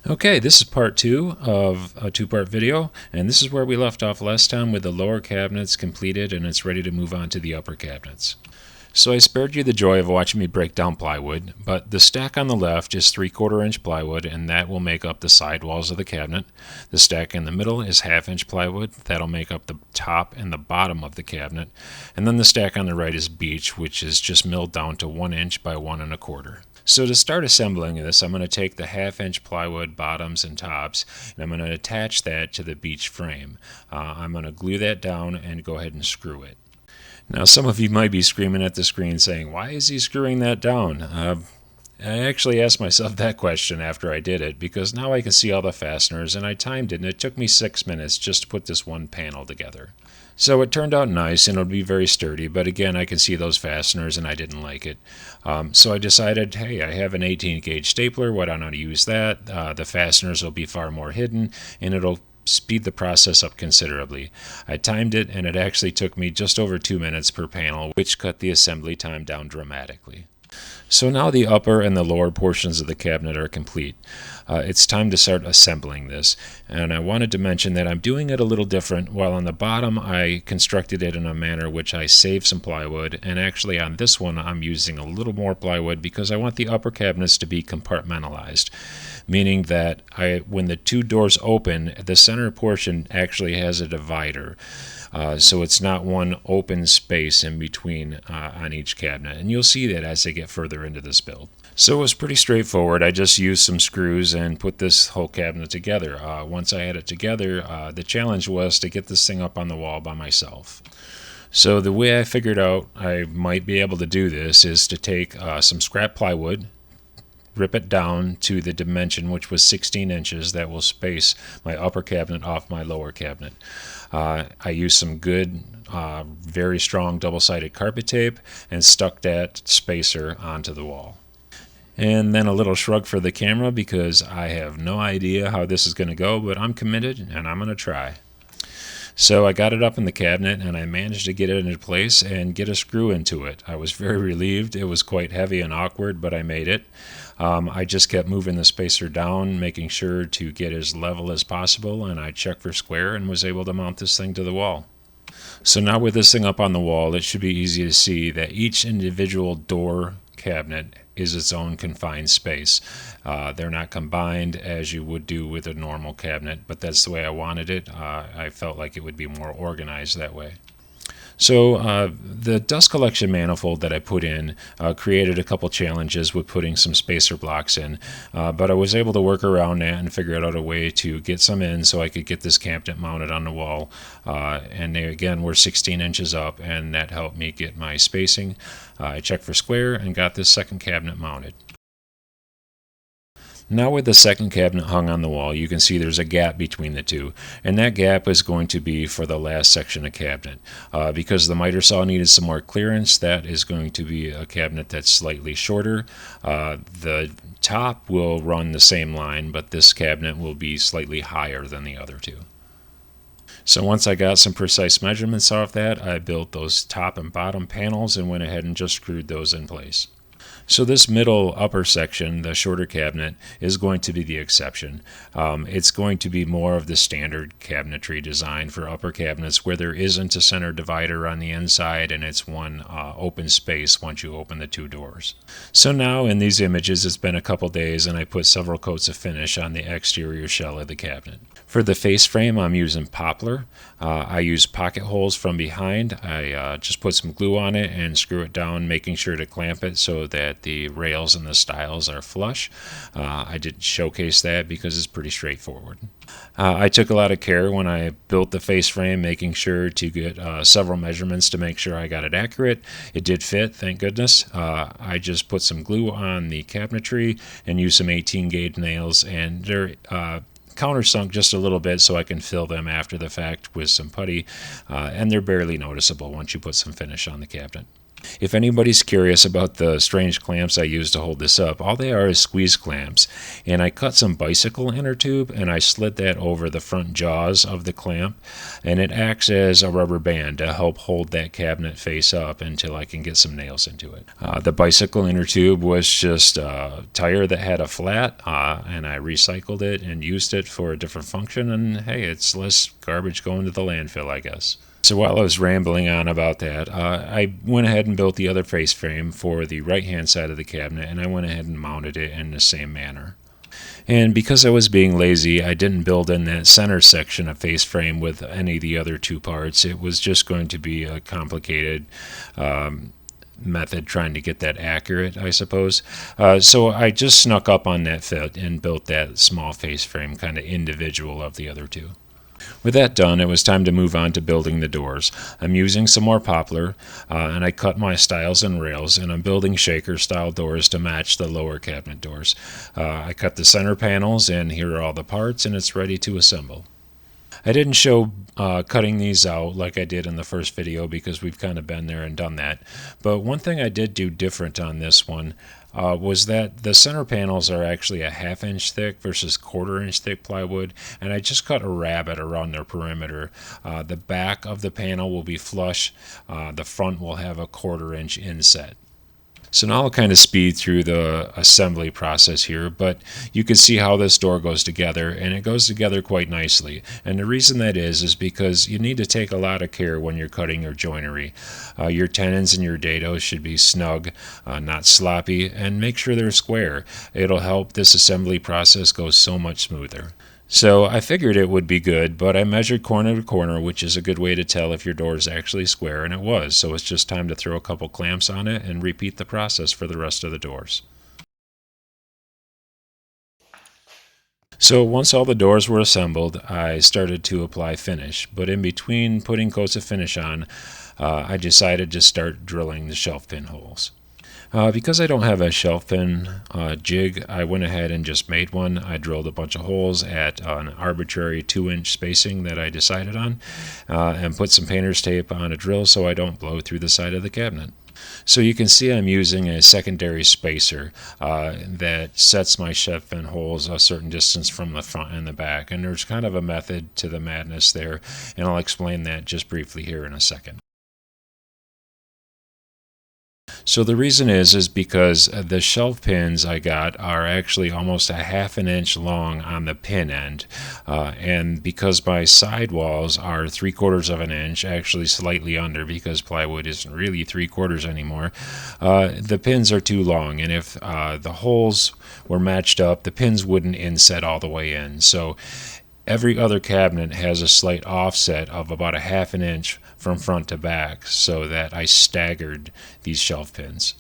Okay, this is part two of a two-part video, and this is where we left off last time with the lower cabinets completed, and it's ready to move on to the upper cabinets. So I spared you the joy of watching me break down plywood, but the stack on the left is 3/4 inch plywood, and that will make up the side walls of the cabinet. The stack in the middle is 1/2 inch plywood, that'll make up the top and the bottom of the cabinet. And then the stack on the right is beech, which is just milled down to 1 inch by 1 1/4. So to start assembling this, I'm going to take the 1/2 inch plywood bottoms and tops, and I'm going to attach that to the beech frame. I'm going to glue that down and go ahead and screw it. Now, some of you might be screaming at the screen saying, why is he screwing that down? I actually asked myself that question after I did it, because now I can see all the fasteners, and I timed it, and it took me 6 minutes just to put this one panel together. So it turned out nice, and it'll be very sturdy, but again, I can see those fasteners, and I didn't like it. So I decided, hey, I have an 18 gauge stapler, why don't I use that? The fasteners will be far more hidden, and it'll speed the process up considerably. I timed it, and it actually took me just over 2 minutes per panel, which cut the assembly time down dramatically. So now the upper and the lower portions of the cabinet are complete. It's time to start assembling this, and I wanted to mention that I'm doing it a little different. While on the bottom I constructed it in a manner which I saved some plywood, and actually on this one I'm using a little more plywood because I want the upper cabinets to be compartmentalized, meaning that when the two doors open, the center portion actually has a divider. So it's not one open space in between on each cabinet, and you'll see that as I get further into this build. So it was pretty straightforward. I just used some screws and put this whole cabinet together. Once I had it together, the challenge was to get this thing up on the wall by myself. So the way I figured out I might be able to do this is to take some scrap plywood, rip it down to the dimension, which was 16 inches. That will space my upper cabinet off my lower cabinet. I used some good, very strong double-sided carpet tape and stuck that spacer onto the wall. And then a little shrug for the camera because I have no idea how this is going to go, but I'm committed and I'm going to try. So I got it up in the cabinet, and I managed to get it into place and get a screw into it. I was very relieved. It was quite heavy and awkward, but I made it. I just kept moving the spacer down, making sure to get as level as possible, and I checked for square and was able to mount this thing to the wall. So now with this thing up on the wall, it should be easy to see that each individual door cabinet is its own confined space. They're not combined as you would do with a normal cabinet, but that's the way I wanted it. I felt like it would be more organized that way. So the dust collection manifold that I put in created a couple challenges with putting some spacer blocks in, but I was able to work around that and figure out a way to get some in so I could get this cabinet mounted on the wall. And they again were 16 inches up, and that helped me get my spacing. I checked for square and got this second cabinet mounted. Now with the second cabinet hung on the wall, you can see there's a gap between the two, and that gap is going to be for the last section of cabinet. Because the miter saw needed some more clearance, that is going to be a cabinet that's slightly shorter. The top will run the same line, but this cabinet will be slightly higher than the other two. So once I got some precise measurements off that, I built those top and bottom panels and went ahead and just screwed those in place. So this middle upper section, the shorter cabinet, is going to be the exception. It's going to be more of the standard cabinetry design for upper cabinets where there isn't a center divider on the inside and it's one open space once you open the two doors. So now in these images, it's been a couple days and I put several coats of finish on the exterior shell of the cabinet. For the face frame, I'm using poplar. I use pocket holes from behind. I just put some glue on it and screw it down, making sure to clamp it so that the rails and the stiles are flush. I didn't showcase that because it's pretty straightforward. I took a lot of care when I built the face frame, making sure to get several measurements to make sure I got it accurate. It did fit, thank goodness. I just put some glue on the cabinetry and used some 18 gauge nails, and they're countersunk just a little bit so I can fill them after the fact with some putty, and they're barely noticeable once you put some finish on the cabinet. If anybody's curious about the strange clamps I use to hold this up, all they are is squeeze clamps. And I cut some bicycle inner tube and I slid that over the front jaws of the clamp, and it acts as a rubber band to help hold that cabinet face up until I can get some nails into it. The bicycle inner tube was just a tire that had a flat, and I recycled it and used it for a different function, and hey, it's less garbage going to the landfill, I guess. So while I was rambling on about that, I went ahead and built the other face frame for the right-hand side of the cabinet, and I went ahead and mounted it in the same manner. And because I was being lazy, I didn't build in that center section of face frame with any of the other two parts. It was just going to be a complicated method trying to get that accurate, I suppose. So I just snuck up on that fit and built that small face frame kind of individual of the other two. With that done, it was time to move on to building the doors. I'm using some more poplar, and I cut my stiles and rails, and I'm building shaker-style doors to match the lower cabinet doors. I cut the center panels, and here are all the parts, and it's ready to assemble. I didn't show cutting these out like I did in the first video because we've kind of been there and done that. But one thing I did do different on this one was that the center panels are actually a 1/2 inch thick versus 1/4 inch thick plywood, and I just cut a rabbet around their perimeter. The back of the panel will be flush. The front will have a 1/4 inch inset. So now I'll kind of speed through the assembly process here, but you can see how this door goes together, and it goes together quite nicely. And the reason that is because you need to take a lot of care when you're cutting your joinery. Your tenons and your dados should be snug, not sloppy, and make sure they're square. It'll help this assembly process go so much smoother. So I figured it would be good, but I measured corner to corner, which is a good way to tell if your door is actually square, and it was. So it's just time to throw a couple clamps on it and repeat the process for the rest of the doors. So once all the doors were assembled, I started to apply finish, but in between putting coats of finish on, I decided to start drilling the shelf pin holes. Because I don't have a shelf pin jig, I went ahead and just made one. I drilled a bunch of holes at an arbitrary 2-inch spacing that I decided on, and put some painter's tape on a drill so I don't blow through the side of the cabinet. So you can see I'm using a secondary spacer that sets my shelf pin holes a certain distance from the front and the back, and there's kind of a method to the madness there, and I'll explain that just briefly here in a second. So the reason is because the shelf pins I got are actually almost a 1/2 inch long on the pin end, and because my side walls are 3/4 of an inch, actually slightly under because plywood isn't really 3/4 anymore, the pins are too long, and if the holes were matched up, the pins wouldn't inset all the way in. So every other cabinet has a slight offset of about a 1/2 inch from front to back, so that I staggered these shelf pins.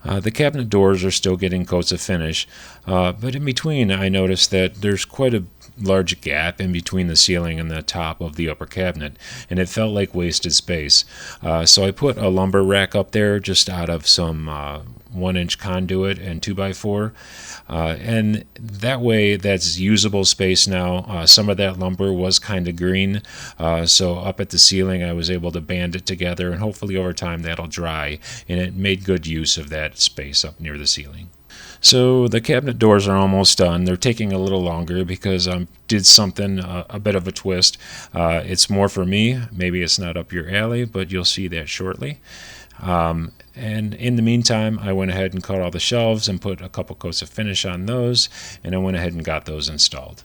The cabinet doors are still getting coats of finish, but in between I noticed that there's quite a large gap in between the ceiling and the top of the upper cabinet, and it felt like wasted space. So I put a lumber rack up there just out of some 1-inch conduit and 2x4, and that way that's usable space now. Some of that lumber was kind of green, so up at the ceiling I was able to band it together, and hopefully over time that'll dry, and it made good use of that space up near the ceiling. So the cabinet doors are almost done. They're taking a little longer because I did something, a bit of a twist. It's more for me. Maybe it's not up your alley, but you'll see that shortly. And in the meantime, I went ahead and cut all the shelves and put a couple coats of finish on those, and I went ahead and got those installed.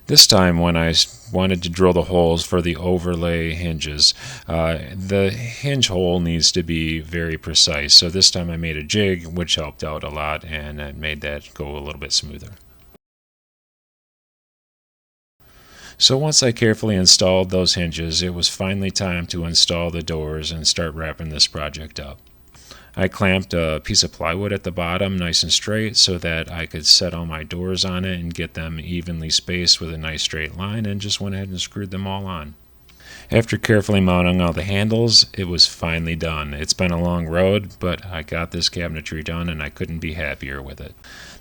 This time when I wanted to drill the holes for the overlay hinges, the hinge hole needs to be very precise. So this time I made a jig, which helped out a lot, and it made that go a little bit smoother. So once I carefully installed those hinges, it was finally time to install the doors and start wrapping this project up. I clamped a piece of plywood at the bottom nice and straight so that I could set all my doors on it and get them evenly spaced with a nice straight line, and just went ahead and screwed them all on. After carefully mounting all the handles, it was finally done. It's been a long road, but I got this cabinetry done and I couldn't be happier with it.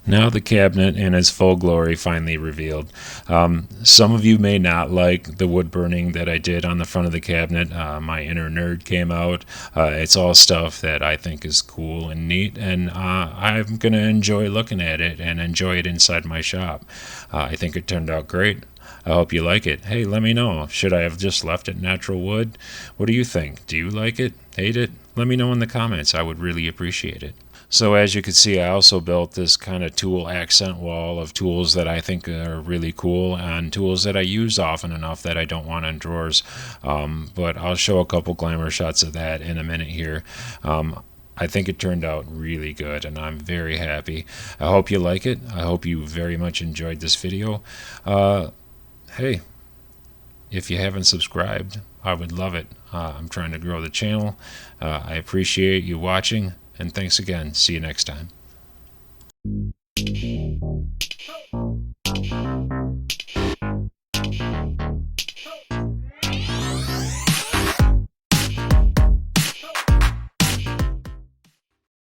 Now the cabinet in its full glory finally revealed. Some of you may not like the wood burning that I did on the front of the cabinet. My inner nerd came out. It's all stuff that I think is cool and neat, and I'm going to enjoy looking at it and enjoy it inside my shop. I think it turned out great. I hope you like it. Hey, let me know. Should I have just left it natural wood? What do you think? Do you like it? Hate it? Let me know in the comments. I would really appreciate it. So as you can see, I also built this kind of tool accent wall of tools that I think are really cool and tools that I use often enough that I don't want in drawers. But I'll show a couple glamour shots of that in a minute here. I think it turned out really good and I'm very happy. I hope you like it. I hope you very much enjoyed this video. Hey, if you haven't subscribed, I would love it. I'm trying to grow the channel. I appreciate you watching, and thanks again. See you next time.